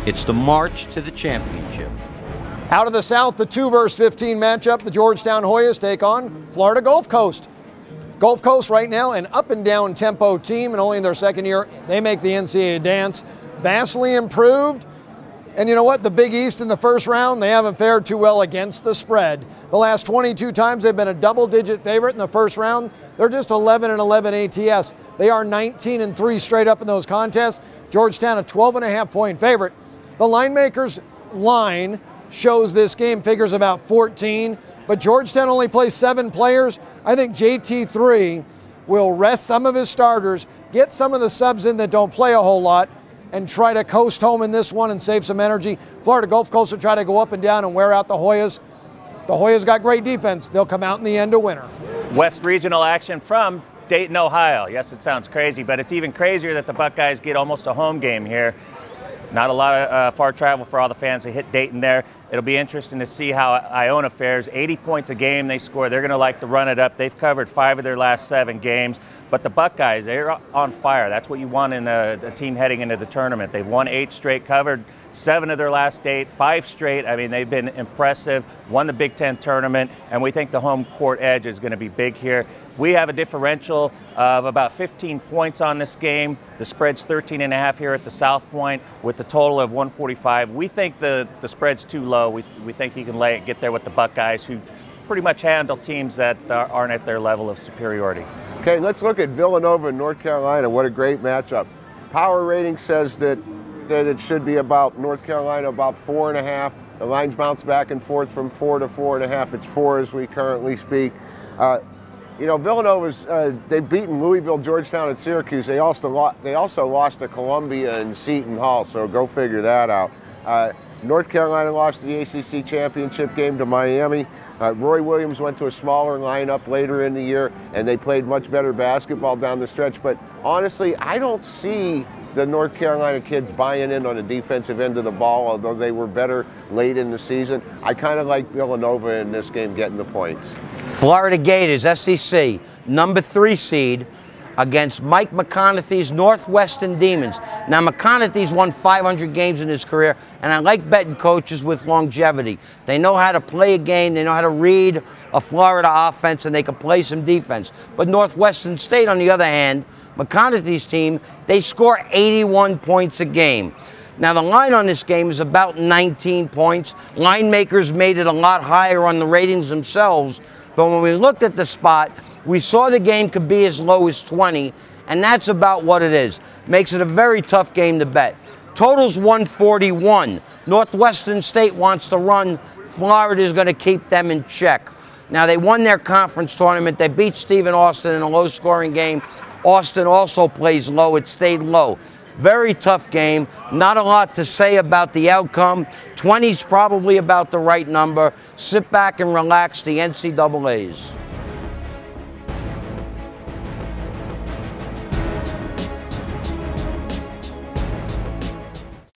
It's the march to the championship. Out of the South, the 2 versus 15 matchup, the Georgetown Hoyas take on Florida Gulf Coast. Gulf Coast right now, an up and down tempo team, and only in their second year, they make the NCAA dance. Vastly improved. And you know what? The Big East in the first round, they haven't fared too well against the spread. The last 22 times they've been a double-digit favorite in the first round. They're just 11-11 ATS. They are 19-3 straight up in those contests. Georgetown a 12.5-point favorite. The Linemakers line shows this game figures about 14, but Georgetown only plays 7 players. I think JT3 will rest some of his starters, get some of the subs in that don't play a whole lot, and try to coast home in this one and save some energy. Florida Gulf Coast will try to go up and down and wear out the Hoyas. The Hoyas got great defense. They'll come out in the end a winner. West Regional action from Dayton, Ohio. Yes, it sounds crazy, but it's even crazier that the Buckeyes get almost a home game here. Not a lot of far travel for all the fans that hit Dayton there. It'll be interesting to see how Iona fares. 80 points a game they score. They're going to like to run it up. They've covered 5 of their last 7 games. But the Buckeyes, they're on fire. That's what you want in a team heading into the tournament. They've won 8 straight, covered 7 of their last 8, 5 straight. I mean, they've been impressive, won the Big Ten tournament, and we think the home court edge is going to be big here. We have a differential of about 15 points on this game. The spread's 13.5 here at the South Point with the total of 145. We think the spread's too low. We think you can lay it, get there with the Buckeyes, who pretty much handle teams that aren't at their level of superiority. Okay, let's look at Villanova and North Carolina. What a great matchup. Power rating says that it should be about North Carolina about 4.5. The lines bounce back and forth from 4 to 4.5. It's 4 as we currently speak. You know, Villanova's, they've beaten Louisville, Georgetown, and Syracuse. They also lost to Columbia and Seton Hall, so go figure that out. North Carolina lost the ACC championship game to Miami. Roy Williams went to a smaller lineup later in the year, and they played much better basketball down the stretch. But honestly, I don't see the North Carolina kids buying in on the defensive end of the ball, although they were better late in the season. I kind of like Villanova in this game getting the points. Florida Gators, SEC, number 3 seed against Mike McConaughey's Northwestern Demons. Now, McConaughey's won 500 games in his career, and I like betting coaches with longevity. They know how to play a game, they know how to read a Florida offense, and they can play some defense. But Northwestern State, on the other hand, McConaughey's team, they score 81 points a game. Now, the line on this game is about 19 points. Linemakers made it a lot higher on the ratings themselves, but when we looked at the spot, we saw the game could be as low as 20, and that's about what it is. Makes it a very tough game to bet. Total's 141. Northwestern State wants to run. Florida's going to keep them in check. Now, they won their conference tournament. They beat Stephen Austin in a low-scoring game. Austin also plays low. It stayed low. Very tough game. Not a lot to say about the outcome. 20's probably about the right number. Sit back and relax. The NCAAs.